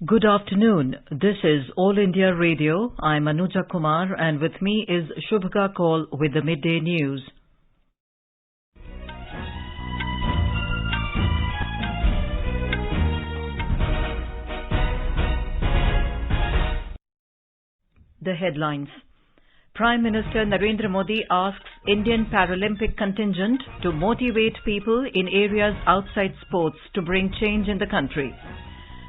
Good afternoon. This is All India Radio. I'm Anuja Kumar and with me is Shubhga Kaul with the Midday News. The headlines. Prime Minister Narendra Modi asks Indian Paralympic contingent to motivate people in areas outside sports to bring change in the country.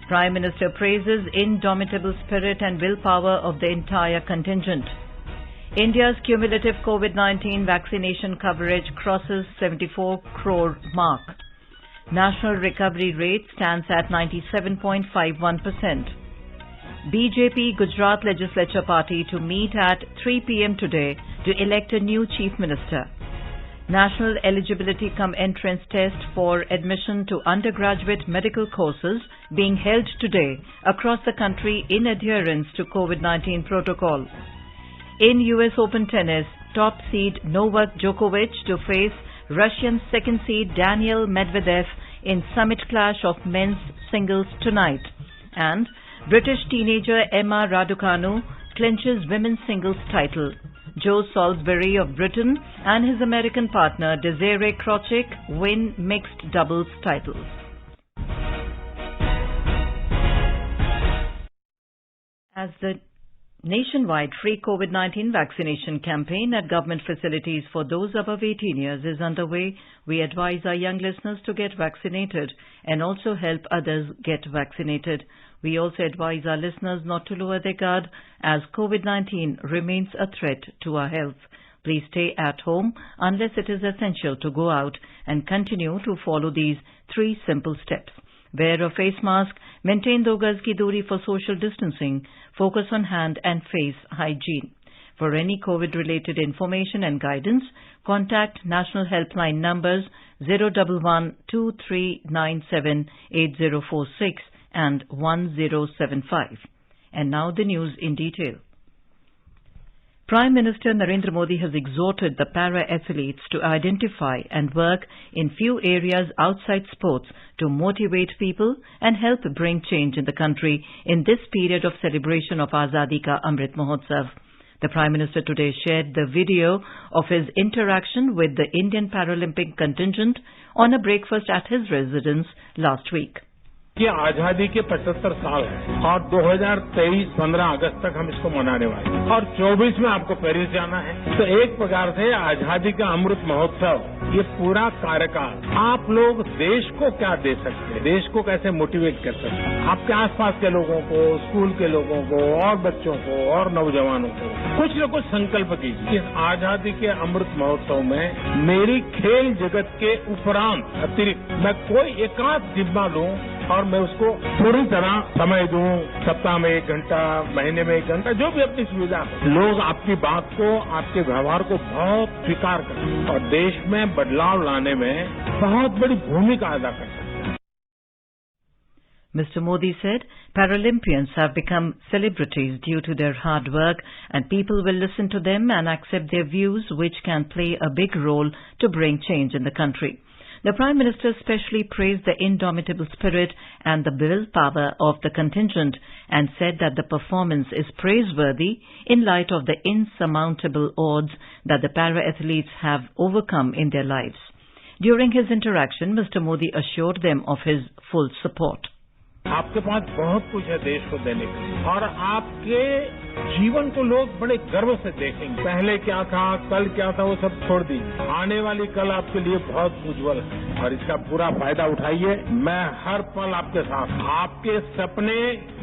Prime Minister praises indomitable spirit and willpower of the entire contingent. India's cumulative COVID-19 vaccination coverage crosses 74 crore mark. National recovery rate stands at 97.51%. BJP Gujarat Legislature Party to meet at 3 p.m. today to elect a new Chief Minister. National eligibility cum entrance test for admission to undergraduate medical courses being held today across the country in adherence to COVID-19 protocol. In US Open tennis, top seed Novak Djokovic to face Russian second seed Daniil Medvedev in summit clash of men's singles tonight. And British teenager Emma Raducanu clinches women's singles title. Joe Salisbury of Britain and his American partner Desiree Krochik win mixed doubles titles. As the nationwide free COVID-19 vaccination campaign at government facilities for those above 18 years is underway, we advise our young listeners to get vaccinated and also help others get vaccinated. We also advise our listeners not to lower their guard as COVID-19 remains a threat to our health. Please stay at home unless it is essential to go out and continue to follow these 3 simple steps. Wear a face mask, maintain 2 gaz ki duri for social distancing, focus on hand and face hygiene. For any COVID-related information and guidance, contact National Helpline numbers 011 2397 8046 and 1075. And now the news in detail. Prime Minister Narendra Modi has exhorted the para-athletes to identify and work in few areas outside sports to motivate people and help bring change in the country in this period of celebration of Azadi Ka Amrit Mahotsav. The Prime Minister today shared the video of his interaction with the Indian Paralympic contingent on a breakfast at his residence last week. कि आजादी के 75 साल हैं और 2023 15 अगस्त तक हम इसको मनाने वाले हैं और 24 में आपको पेरिस जाना है। तो एक प्रकार से आजादी का अमृत महोत्सव ये पूरा कार्यकाल आप लोग देश को क्या दे सकते हैं, देश को कैसे मोटिवेट कर सकते हैं, आपके आसपास के लोगों को, स्कूल के लोगों को और बच्चों को और नौजवानों को कुछ न कुछ संकल्प कीजिए। इस आजादी के अमृत महोत्सव में मेरी खेल जगत के उपरांत अतिरिक्त मैं कोई एकाध जिम्मा लूं और मैं उसको पूरी तरह समय दूं, सप्ताह में 1 घंटा, महीने में 1 घंटा, जो भी अपनी सुविधा हो। लोग आपकी बात को, आपके व्यवहार को बहुत स्वीकार करें और देश में बदलाव लाने में बहुत बड़ी भूमिका अदा कर सकते हैं। Mr. Modi said Paralympians have become celebrities due to their hard work and people will listen to them and accept their views, which can play a big role to bring change in the country. The Prime Minister especially praised the indomitable spirit and the willpower of the contingent and said that the performance is praiseworthy in light of the insurmountable odds that the para-athletes have overcome in their lives. During his interaction, Mr. Modi assured them of his full support. आपके पास बहुत कुछ है देश को देने के लिए और आपके जीवन को लोग बड़े गर्व से देखेंगे। पहले क्या था, कल क्या था, वो सब छोड़ दीजिए। आने वाली कल आपके लिए बहुत उज्जवल है और इसका पूरा फायदा उठाइए। मैं हर पल आपके साथ। आपके सपने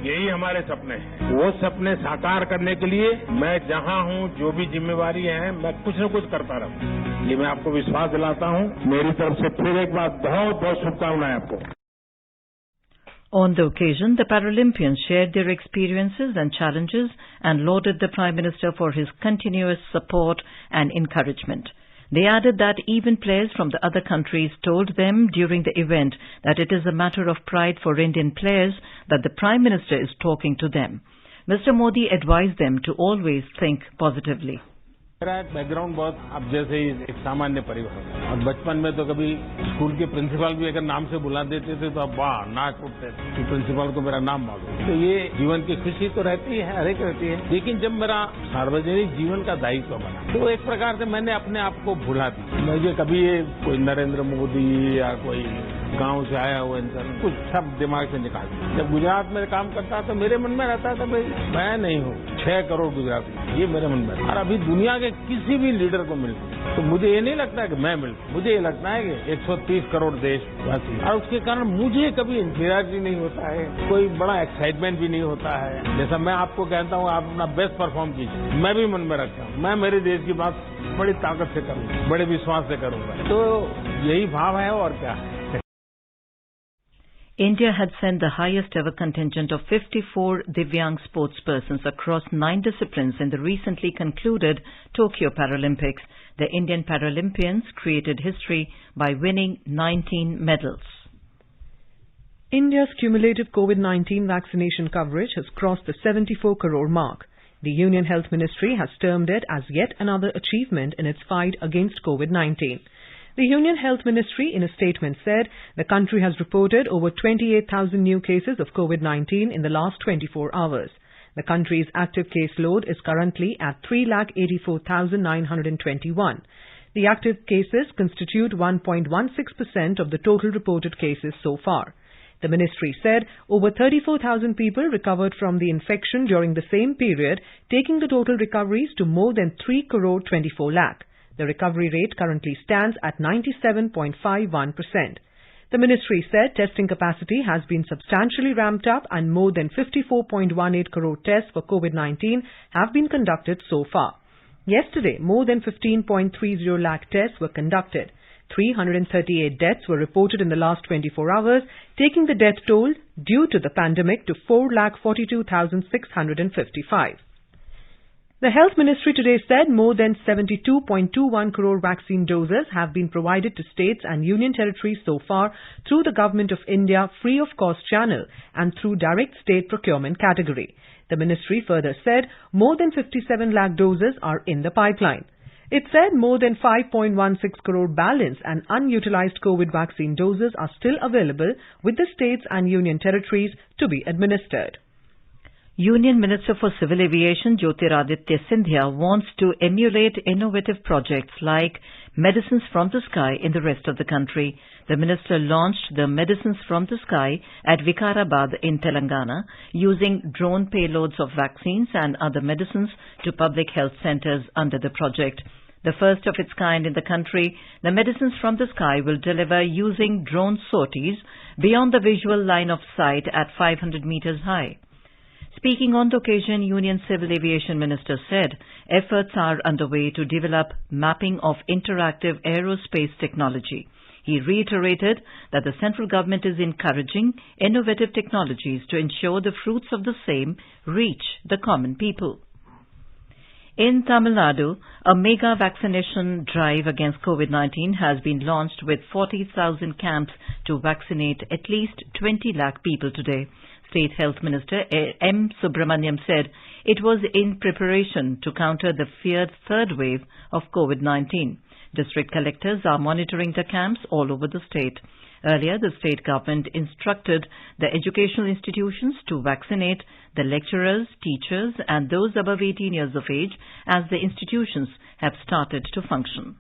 यही हमारे सपने हैं। वो सपने साकार करने के लिए मैं जहां हूं, जो भी जिम्मेवारी है, मैं कुछ न कुछ करता रहूं। ये मैं आपको विश्वास दिलाता हूं। मेरी तरफ से फिर एक बार बहुत बहुत शुभकामनाएं आपको। On the occasion, the Paralympians shared their experiences and challenges and lauded the Prime Minister for his continuous support and encouragement. They added that even players from the other countries told them during the event that it is a matter of pride for Indian players that the Prime Minister is talking to them. Mr. Modi advised them to always think positively. मेरा background बहुत अब जैसे ही एक सामान्य परिवार है और बचपन में तो कभी स्कूल के प्रिंसिपल भी अगर नाम से बुला देते थे तो अब वाह नाक उठते थे कि प्रिंसिपल को मेरा नाम मालूम। तो ये जीवन की खुशी तो रहती है, हर एक रहती है, लेकिन जब मेरा सार्वजनिक जीवन का दायित्व बना तो एक प्रकार से मैंने अपने आप को भुला दी। मुझे कभी ये कोई नरेंद्र मोदी या कोई गांव से आया हुआ इंसान कुछ सब दिमाग से निकाल दिया। जब गुजरात में काम करता तो मेरे मन में रहता था भाई मैं नहीं हूँ 6 करोड़ गुजराती, ये मेरे मन में। और अभी दुनिया के किसी भी लीडर को मिल तो मुझे ये नहीं लगता है कि मैं मिल, मुझे ये लगता है कि 130 करोड़ देशवासी, और उसके कारण मुझे कभी इंफीरियरिटी नहीं होता है, कोई बड़ा एक्साइटमेंट भी नहीं होता है। जैसा मैं आपको कहता हूँ आप अपना बेस्ट परफॉर्म कीजिए, मैं भी मन में रखता हूँ मैं मेरे देश की बात बड़ी ताकत से करूँगा, बड़े विश्वास से करूँगा। तो यही भाव है और क्या है। India had sent the highest ever contingent of 54 Divyang sportspersons across 9 disciplines in the recently concluded Tokyo Paralympics. The Indian Paralympians created history by winning 19 medals. India's cumulative COVID-19 vaccination coverage has crossed the 74 crore mark. The Union Health Ministry has termed it as yet another achievement in its fight against COVID-19. The Union Health Ministry in a statement said the country has reported over 28,000 new cases of COVID-19 in the last 24 hours. The country's active case load is currently at 3,84,921. The active cases constitute 1.16% of the total reported cases so far. The ministry said over 34,000 people recovered from the infection during the same period, taking the total recoveries to more than 3 crore 24 lakh. The recovery rate currently stands at 97.51%. The ministry said testing capacity has been substantially ramped up and more than 54.18 crore tests for COVID-19 have been conducted so far. Yesterday, more than 15.30 lakh tests were conducted. 338 deaths were reported in the last 24 hours, taking the death toll due to the pandemic to 4,42,655. The Health Ministry today said more than 72.21 crore vaccine doses have been provided to states and union territories so far through the Government of India free of cost channel and through direct state procurement category. The ministry further said more than 57 lakh doses are in the pipeline. It said more than 5.16 crore balance and unutilized COVID vaccine doses are still available with the states and union territories to be administered. Union Minister for Civil Aviation Jyotiraditya Scindia wants to emulate innovative projects like Medicines from the Sky in the rest of the country. The minister launched the Medicines from the Sky at Vikarabad in Telangana using drone payloads of vaccines and other medicines to public health centers under the project. The first of its kind in the country, the Medicines from the Sky will deliver using drone sorties beyond the visual line of sight at 500 meters high. Speaking on the occasion, Union Civil Aviation Minister said efforts are underway to develop mapping of interactive aerospace technology. He reiterated that the central government is encouraging innovative technologies to ensure the fruits of the same reach the common people. In Tamil Nadu, a mega vaccination drive against COVID-19 has been launched with 40,000 camps to vaccinate at least 20 lakh people today. State Health Minister M. Subramaniam said it was in preparation to counter the feared third wave of COVID-19. District collectors are monitoring the camps all over the state. Earlier, the state government instructed the educational institutions to vaccinate the lecturers, teachers and those above 18 years of age as the institutions have started to function.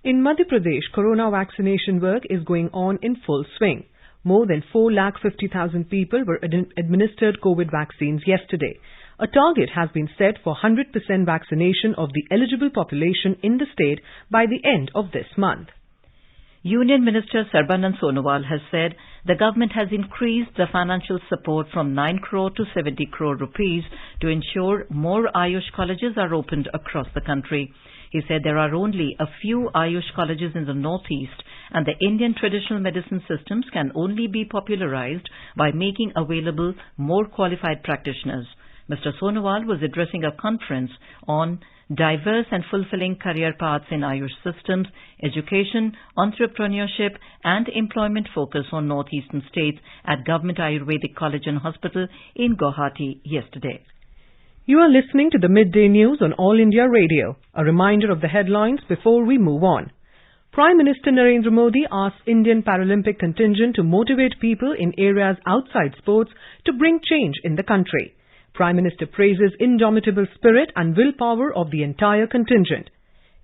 In Madhya Pradesh, corona vaccination work is going on in full swing. More than 4,50,000 people were administered COVID vaccines yesterday. A target has been set for 100% vaccination of the eligible population in the state by the end of this month. Union Minister Sarbanand Sonowal has said the government has increased the financial support from 9 crore to 70 crore rupees to ensure more Ayush colleges are opened across the country. He said there are only a few Ayush colleges in the northeast and the Indian traditional medicine systems can only be popularized by making available more qualified practitioners. Mr. Sonowal was addressing a conference on diverse and fulfilling career paths in Ayush systems, education, entrepreneurship and employment focus on northeastern states at Government Ayurvedic College and Hospital in Guwahati yesterday. You are listening to the Midday News on All India Radio. A reminder of the headlines before we move on. Prime Minister Narendra Modi asks Indian Paralympic contingent to motivate people in areas outside sports to bring change in the country. Prime Minister praises indomitable spirit and willpower of the entire contingent.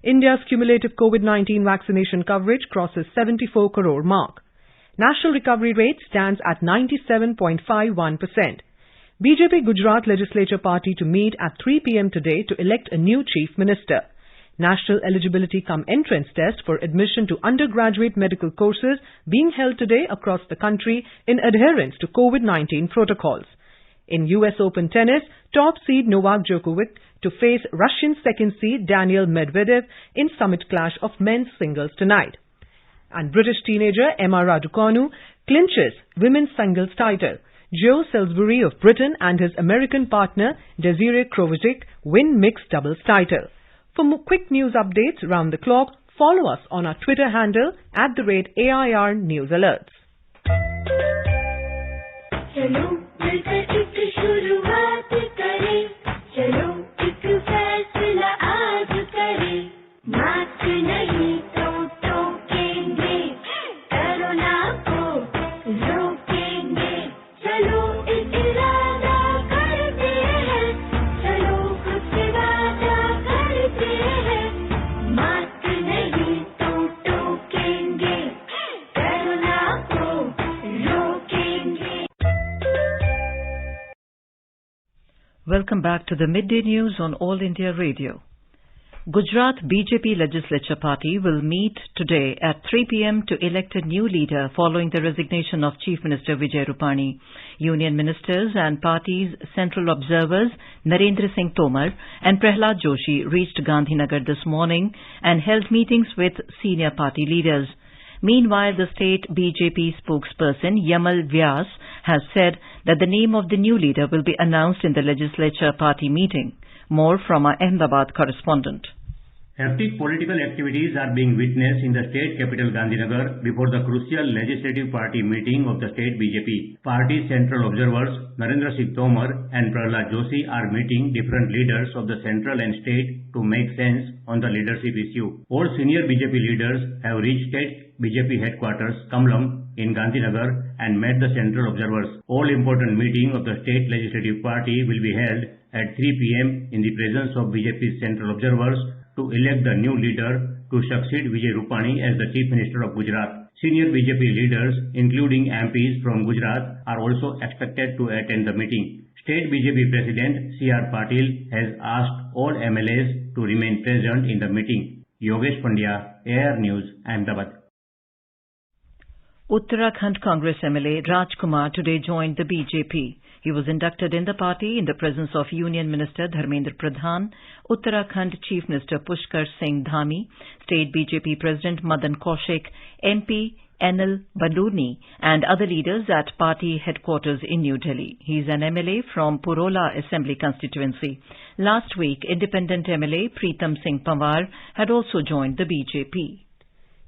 India's cumulative COVID-19 vaccination coverage crosses 74 crore mark. National recovery rate stands at 97.51%. BJP Gujarat Legislature Party to meet at 3 p.m. today to elect a new Chief Minister. National Eligibility cum Entrance Test for admission to undergraduate medical courses being held today across the country in adherence to COVID-19 protocols. In US Open tennis, top seed Novak Djokovic to face Russian second seed Daniil Medvedev in summit clash of men's singles tonight. And British teenager Emma Raducanu clinches women's singles title. Joe Salisbury of Britain and his American partner Desiree Krovic win mixed doubles title. For more quick news updates round the clock, follow us on our Twitter handle @AIR News Alerts. चलो मिलकर एक शुरुआत करें, चलो एक फैसला आज करें, मास्क नहीं तो टोकेंगे, कोरोना को रोकेंगे, चलो एक इरादा करते हैं, चलो कुछ वादा करते हैं, मास्क नहीं तो टोकेंगे, कोरोना को रोकेंगे. Welcome back to the Midday News on All India Radio. Gujarat BJP Legislature Party will meet today at 3 p.m. to elect a new leader following the resignation of Chief Minister Vijay Rupani. Union ministers and party's central observers Narendra Singh Tomar and Prahlad Joshi reached Gandhinagar this morning and held meetings with senior party leaders. Meanwhile, the state BJP spokesperson Yamal Vyas has said that the name of the new leader will be announced in the legislature party meeting. More from our Ahmedabad correspondent. Hectic political activities are being witnessed in the state capital Gandhinagar before the crucial legislative party meeting of the state BJP. Party central observers Narendra Singh Tomar and Prahlad Joshi are meeting different leaders of the central and state to make sense on the leadership issue. All senior BJP leaders have reached state BJP headquarters Kamlam in Gandhinagar and met the central observers. All important meeting of the state legislative party will be held at 3 p.m. in the presence of BJP's central observers to elect the new leader to succeed Vijay Rupani as the Chief Minister of Gujarat. Senior BJP leaders, including MPs from Gujarat, are also expected to attend the meeting. State BJP President C.R. Patil has asked all MLAs to remain present in the meeting. Yogesh Pandya, AIR News, Ahmedabad. Uttarakhand Congress MLA Rajkumar today joined the BJP. He was inducted in the party in the presence of Union Minister Dharmendra Pradhan, Uttarakhand Chief Minister Pushkar Singh Dhami, State BJP President Madan Kaushik, MP Anil Bandurni and other leaders at party headquarters in New Delhi. He is an MLA from Purola Assembly constituency. Last week, independent MLA Preetam Singh Pawar had also joined the BJP.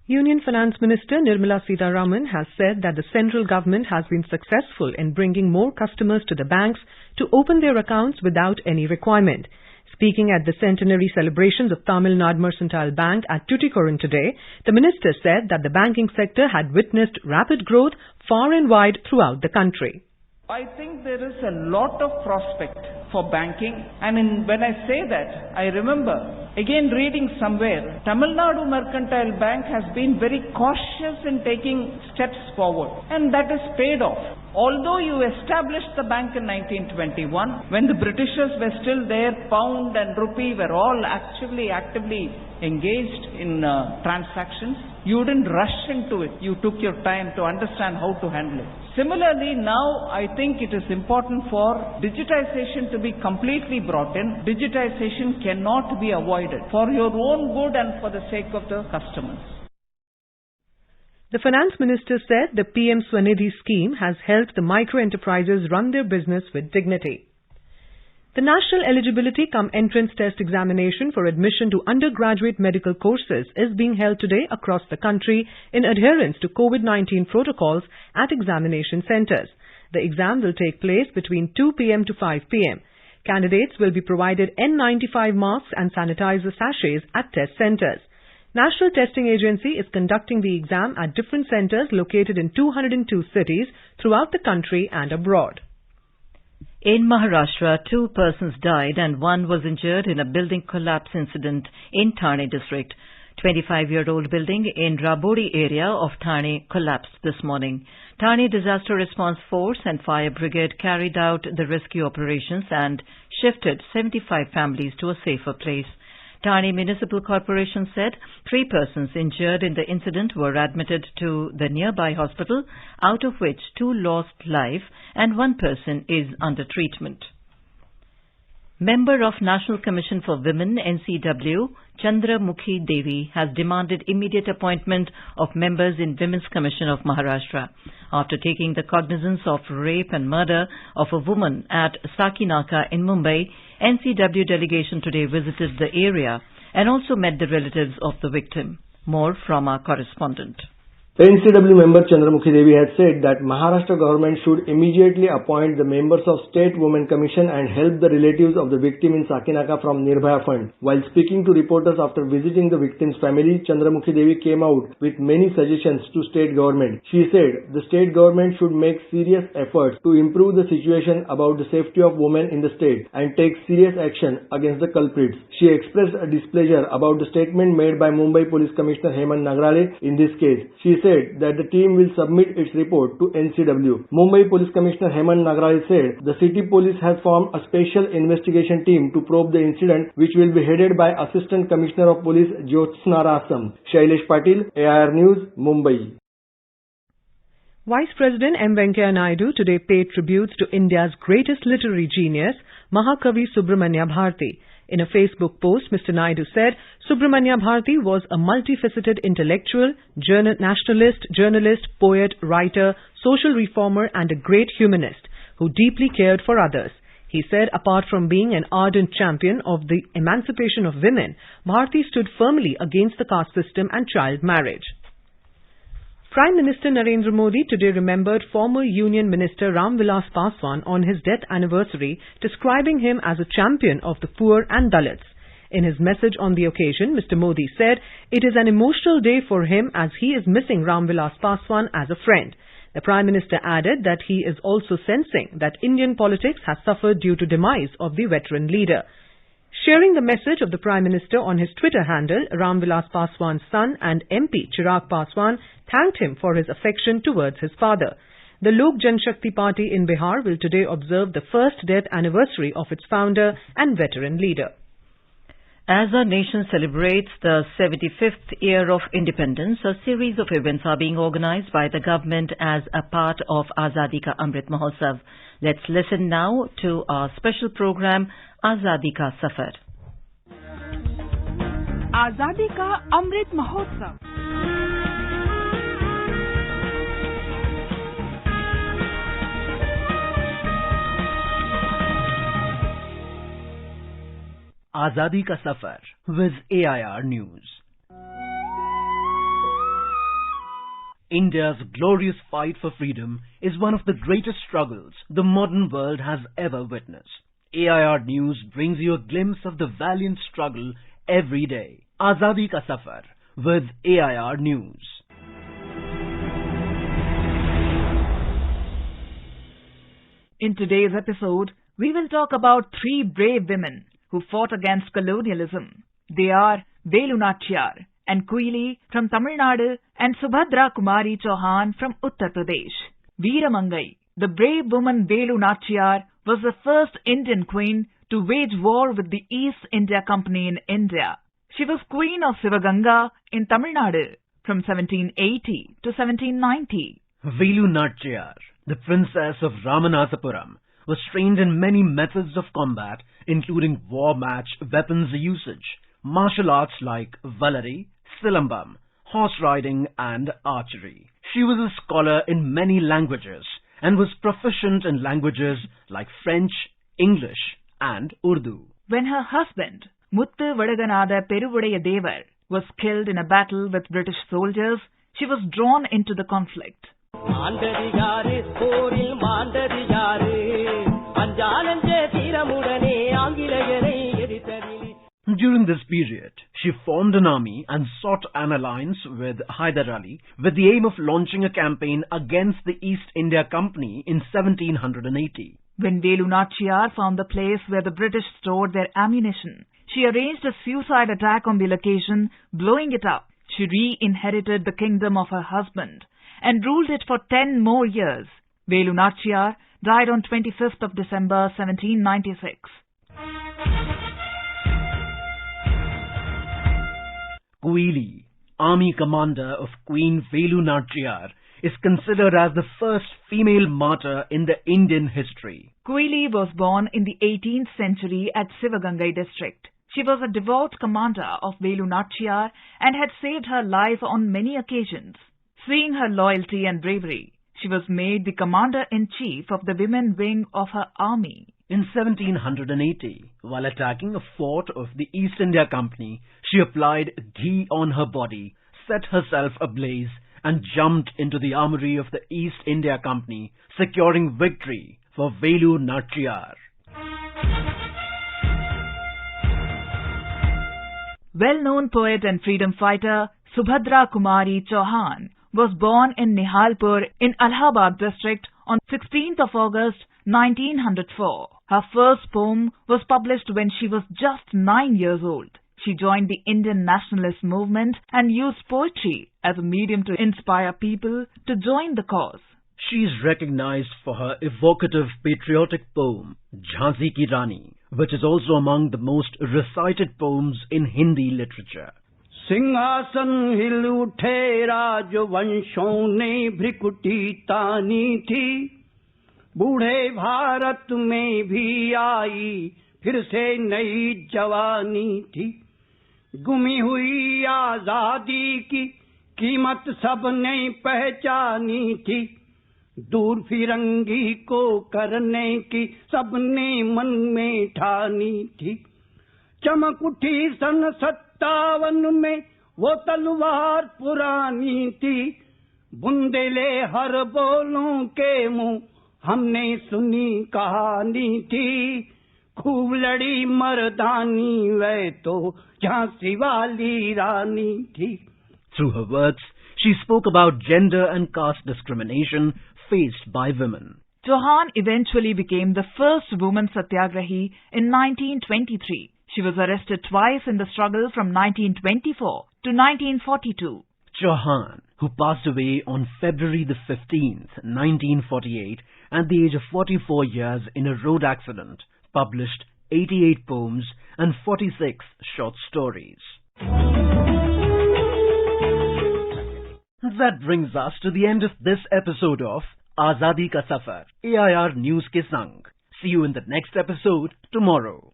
Union Finance Minister Nirmala Sitharaman has said that the central government has been successful in bringing more customers to the banks to open their accounts without any requirement. Speaking at the centenary celebrations of Tamil Nadu Mercantile Bank at Tuticorin today, the minister said that the banking sector had witnessed rapid growth far and wide throughout the country. I think there is a lot of prospect for banking, and when I say that, I remember again reading somewhere, Tamil Nadu Mercantile Bank has been very cautious in taking steps forward, and that has paid off. Although you established the bank in 1921, when the Britishers were still there, pound and rupee were all actively engaged in transactions, you didn't rush into it. You took your time to understand how to handle it. Similarly, now I think it is important for digitization to be completely brought in. Digitization cannot be avoided for your own good and for the sake of the customers. The Finance Minister said the PM Swanidhi scheme has helped the micro-enterprises run their business with dignity. The National Eligibility cum Entrance Test examination for admission to undergraduate medical courses is being held today across the country in adherence to COVID-19 protocols at examination centres. The exam will take place between 2 p.m. to 5 p.m. Candidates will be provided N95 masks and sanitizer sachets at test centres. National Testing Agency is conducting the exam at different centres located in 202 cities throughout the country and abroad. In Maharashtra, 2 persons died and 1 was injured in a building collapse incident in Thane district. 25-year-old building in Rabodi area of Thane collapsed this morning. Thane Disaster Response Force and Fire Brigade carried out the rescue operations and shifted 75 families to a safer place. Thane Municipal Corporation said 3 persons injured in the incident were admitted to the nearby hospital, out of which 2 lost life and 1 person is under treatment. Member of National Commission for Women, NCW, Chandramukhi Devi, has demanded immediate appointment of members in Women's Commission of Maharashtra. After taking the cognizance of rape and murder of a woman at Sakinaka in Mumbai, NCW delegation today visited the area and also met the relatives of the victim. More from our correspondent. NCW member Chandramukhi Devi had said that Maharashtra government should immediately appoint the members of State Women Commission and help the relatives of the victim in Sakinaka from Nirbhaya Fund. While speaking to reporters after visiting the victim's family, Chandramukhi Devi came out with many suggestions to state government. She said the state government should make serious efforts to improve the situation about the safety of women in the state and take serious action against the culprits. She expressed a displeasure about the statement made by Mumbai Police Commissioner Hemant Nagrale in this case. She said that the team will submit its report to NCW. Mumbai Police Commissioner Hemant Nagrale said the city police has formed a special investigation team to probe the incident, which will be headed by Assistant Commissioner of Police Jyotsna Rasam. Shailesh Patil, AIR News, Mumbai. Vice President M. Venkaiah Naidu today paid tributes to India's greatest literary genius, Mahakavi Subramanya Bharati. In a Facebook post, Mr. Naidu said Subramanya Bharati was a multifaceted intellectual, nationalist, journalist, poet, writer, social reformer and a great humanist who deeply cared for others. He said apart from being an ardent champion of the emancipation of women, Bharati stood firmly against the caste system and child marriage. Prime Minister Narendra Modi today remembered former Union Minister Ram Vilas Paswan on his death anniversary, describing him as a champion of the poor and Dalits. In his message on the occasion, Mr. Modi said it is an emotional day for him as he is missing Ram Vilas Paswan as a friend. The Prime Minister added that he is also sensing that Indian politics has suffered due to demise of the veteran leader. Sharing the message of the Prime Minister on his Twitter handle, Ram Vilas Paswan's son and MP Chirag Paswan thanked him for his affection towards his father. The Lok Janshakti Party in Bihar will today observe the first death anniversary of its founder and veteran leader. As our nation celebrates the 75th year of independence, a series of events are being organized by the government as a part of Azadi Ka Amrit Mahotsav. Let's listen now to our special program, Azadi Ka Safar. Azadi Ka Amrit Mahotsav. Azadi Ka Safar with AIR News. India's glorious fight for freedom is one of the greatest struggles the modern world has ever witnessed. AIR News brings you a glimpse of the valiant struggle every day. Azadi Ka Safar with AIR News. In today's episode, we will talk about 3 brave women who fought against colonialism. They are Velu Nachiyar and Kuili from Tamil Nadu and Subhadra Kumari Chauhan from Uttar Pradesh. Veeramangai, the brave woman Velu Nachiyar, was the first Indian queen to wage war with the East India Company in India. She was queen of Sivaganga in Tamil Nadu from 1780 to 1790. Velu Nachiyar, the princess of Ramanathapuram, was trained in many methods of combat, including war match weapons usage, martial arts like Valari, Silambam, horse riding and archery. She was a scholar in many languages and was proficient in languages like French, English and Urdu. When her husband, Muttu Vadaganada Peruvudaya Devar, was killed in a battle with British soldiers, she was drawn into the conflict. During this period, she formed an army and sought an alliance with Hyder Ali with the aim of launching a campaign against the East India Company in 1780. When Velu Nachiyar found the place where the British stored their ammunition, she arranged a suicide attack on the location, blowing it up. She re-inherited the kingdom of her husband and ruled it for 10 more years. Velu Nachiyar died on 25th of December 1796. Quili, army commander of Queen Velu Nachiyar, is considered as the first female martyr in the Indian history. Quili was born in the 18th century at Sivagangai district. She was a devout commander of Velu Nachiyar and had saved her life on many occasions. Seeing her loyalty and bravery, she was made the commander-in-chief of the women wing of her army. In 1780, while attacking a fort of the East India Company, she applied ghee on her body, set herself ablaze, and jumped into the armory of the East India Company, securing victory for Velu Nachiyar. Well-known poet and freedom fighter Subhadra Kumari Chauhan was born in Nihalpur in Allahabad district on 16th of August 1904. Her first poem was published when she was just 9 years old. She joined the Indian nationalist movement and used poetry as a medium to inspire people to join the cause. She is recognized for her evocative patriotic poem, Jhansi Ki Rani, which is also among the most recited poems in Hindi literature. सिंहासन हिल उठे राजवंशों ने भ्रिकुटी तानी थी, बूढ़े भारत में भी आई फिर से नई जवानी थी। गुमी हुई आजादी की कीमत सबने पहचानी थी, दूर फिरंगी को करने की सबने मन में ठानी थी। चमक उठी सन 57 में वो तलवार पुरानी थी, बुंदेले हर बोलों के मुंह हमने सुनी कहानी थी। खूब लड़ी मर्दानी वह तो झांसी वाली रानी थी। Through her words, she spoke about gender and caste discrimination faced by women. Chauhan eventually became the first woman satyagrahi in 1923. She was arrested twice in the struggle from 1924 to 1942. Chauhan, who passed away on February the 15th, 1948, at the age of 44 years in a road accident, published 88 poems and 46 short stories. That brings us to the end of this episode of Azadi Ka Safar, AIR News ke Sang. See you in the next episode tomorrow.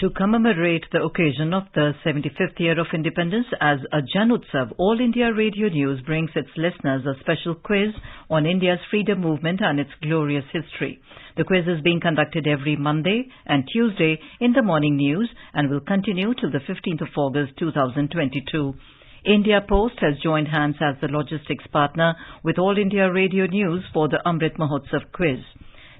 To commemorate the occasion of the 75th year of independence as a Janutsav, All India Radio News brings its listeners a special quiz on India's freedom movement and its glorious history. The quiz is being conducted every Monday and Tuesday in the morning news and will continue till the 15th of August 2022. India Post has joined hands as the logistics partner with All India Radio News for the Amrit Mahotsav quiz.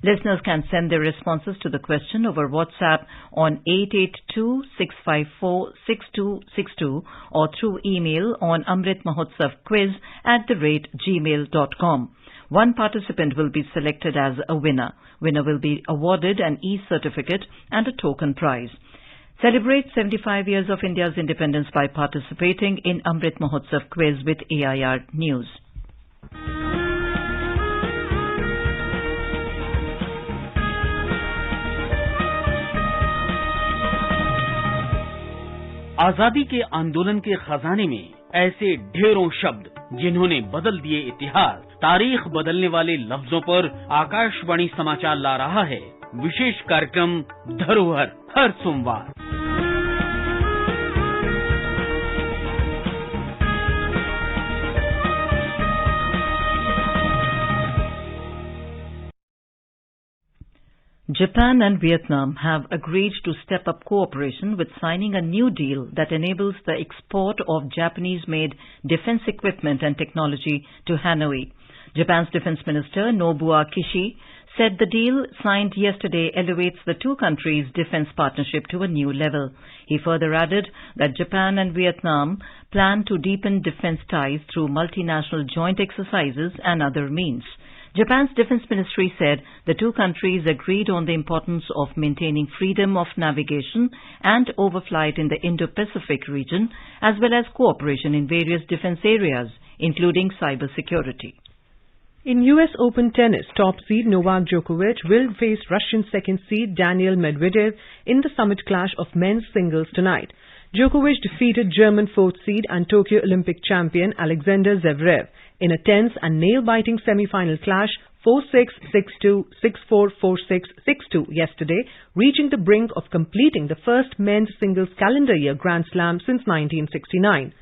Listeners can send their responses to the question over WhatsApp on 882-654-6262 or through email on amritmahotsavquiz@gmail.com. One participant will be selected as a winner. Winner will be awarded an e-certificate and a token prize. Celebrate 75 years of India's independence by participating in Amrit Mahotsav quiz with AIR News. आजादी के आंदोलन के खजाने में ऐसे ढेरों शब्द जिन्होंने बदल दिए इतिहास। तारीख बदलने वाले लफ्जों पर आकाशवाणी समाचार ला रहा है विशेष कार्यक्रम धरोहर हर सोमवार। Japan and Vietnam have agreed to step up cooperation with signing a new deal that enables the export of Japanese-made defense equipment and technology to Hanoi. Japan's Defense Minister Nobuo Kishi said the deal signed yesterday elevates the two countries' defense partnership to a new level. He further added that Japan and Vietnam plan to deepen defense ties through multinational joint exercises and other means. Japan's Defense Ministry said the two countries agreed on the importance of maintaining freedom of navigation and overflight in the Indo-Pacific region, as well as cooperation in various defense areas, including cybersecurity. In US Open tennis, top seed Novak Djokovic will face Russian second seed Daniil Medvedev in the summit clash of men's singles tonight. Djokovic defeated German fourth seed and Tokyo Olympic champion Alexander Zverev in a tense and nail-biting semi-final clash 4-6, 6-2, 6-4, 4-6, 6-2 yesterday, reaching the brink of completing the first men's singles calendar year Grand Slam since 1969.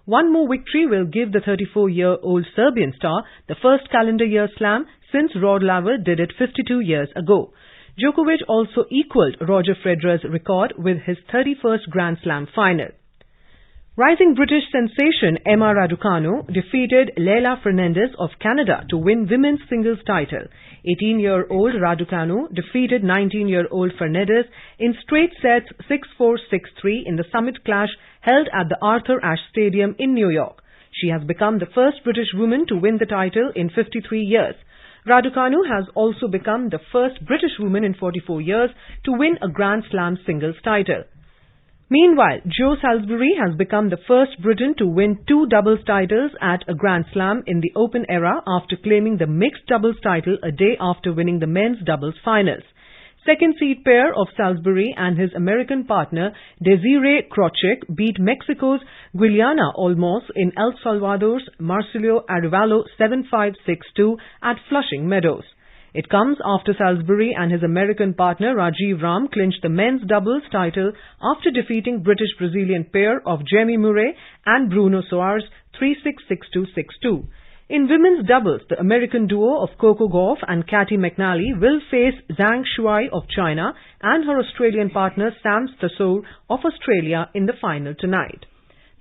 One more victory will give the 34-year-old Serbian star the first calendar year slam since Rod Laver did it 52 years ago. Djokovic also equalled Roger Federer's record with his 31st Grand Slam final. Rising British sensation Emma Raducanu defeated Leila Fernandez of Canada to win women's singles title. 18-year-old Raducanu defeated 19-year-old Fernandez in straight sets 6-4, 6-3 in the summit clash held at the Arthur Ashe Stadium in New York. She has become the first British woman to win the title in 53 years. Raducanu has also become the first British woman in 44 years to win a Grand Slam singles title. Meanwhile, Jo Salisbury has become the first Briton to win two doubles titles at a Grand Slam in the Open era after claiming the mixed doubles title a day after winning the men's doubles finals. Second seed pair of Salisbury and his American partner Desiree Krochik beat Mexico's Giuliana Olmos in El Salvador's Marcelo Arevalo 7-5, 6-2 at Flushing Meadows. It comes after Salisbury and his American partner Rajiv Ram clinched the men's doubles title after defeating British-Brazilian pair of Jamie Murray and Bruno Soares 3-6, 6-2, 6-2. In women's doubles, the American duo of Coco Gauff and Cathy McNally will face Zhang Shuai of China and her Australian partner Sam Stosur of Australia in the final tonight.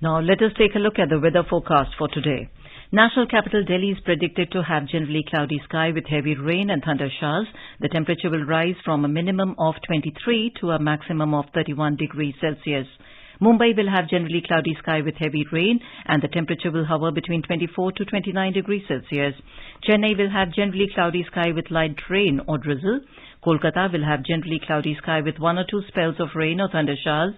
Now let us take a look at the weather forecast for today. National capital Delhi is predicted to have generally cloudy sky with heavy rain and thunder showers. The temperature will rise from a minimum of 23 to a maximum of 31 degrees Celsius. Mumbai will have generally cloudy sky with heavy rain and the temperature will hover between 24 to 29 degrees Celsius. Chennai will have generally cloudy sky with light rain or drizzle. Kolkata will have generally cloudy sky with one or two spells of rain or thunder showers.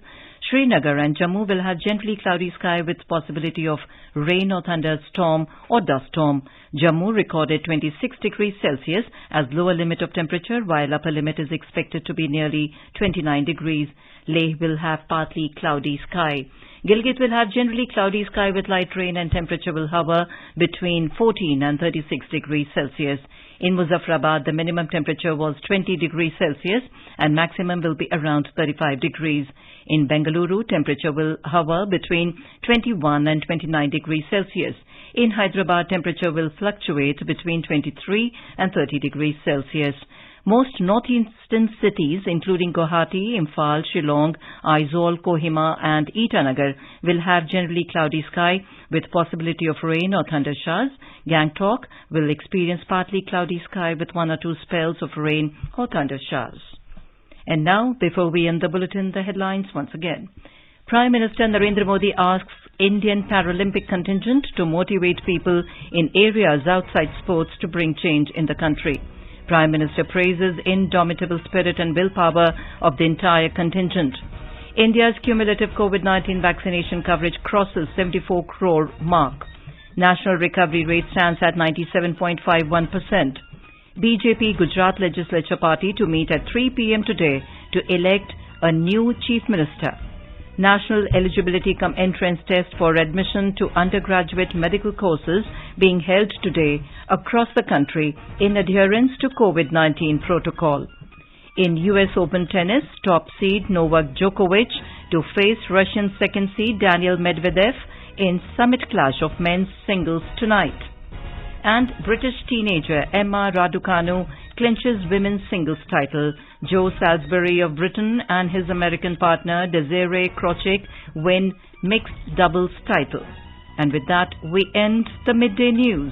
Srinagar and Jammu will have generally cloudy sky with possibility of rain or thunderstorm or dust storm. Jammu recorded 26 degrees Celsius as lower limit of temperature, while upper limit is expected to be nearly 29 degrees. Leh will have partly cloudy sky. Gilgit will have generally cloudy sky with light rain and temperature will hover between 14 and 36 degrees Celsius. In Muzaffarabad, the minimum temperature was 20 degrees Celsius and maximum will be around 35 degrees. In Bengaluru, temperature will hover between 21 and 29 degrees Celsius. In Hyderabad, temperature will fluctuate between 23 and 30 degrees Celsius. Most northeastern cities, including Guwahati, Imphal, Shillong, Aizawl, Kohima and Itanagar, will have generally cloudy sky with possibility of rain or thunder showers. Gangtok will experience partly cloudy sky with one or two spells of rain or thunder showers. And now, before we end the bulletin, the headlines once again. Prime Minister Narendra Modi asks Indian Paralympic contingent to motivate people in areas outside sports to bring change in the country. Prime Minister praises indomitable spirit and willpower of the entire contingent. India's cumulative COVID-19 vaccination coverage crosses 74 crore mark. National recovery rate stands at 97.51%. BJP Gujarat Legislature Party to meet at 3 p.m. today to elect a new Chief Minister. National eligibility cum entrance test for admission to undergraduate medical courses being held today across the country in adherence to COVID-19 protocol. In US Open tennis, top seed Novak Djokovic to face Russian second seed Daniil Medvedev in summit clash of men's singles tonight. And British teenager Emma Raducanu clinches women's singles title. Jo Salisbury of Britain and his American partner Desiree Krochik win mixed doubles title. And with that, we end the midday news.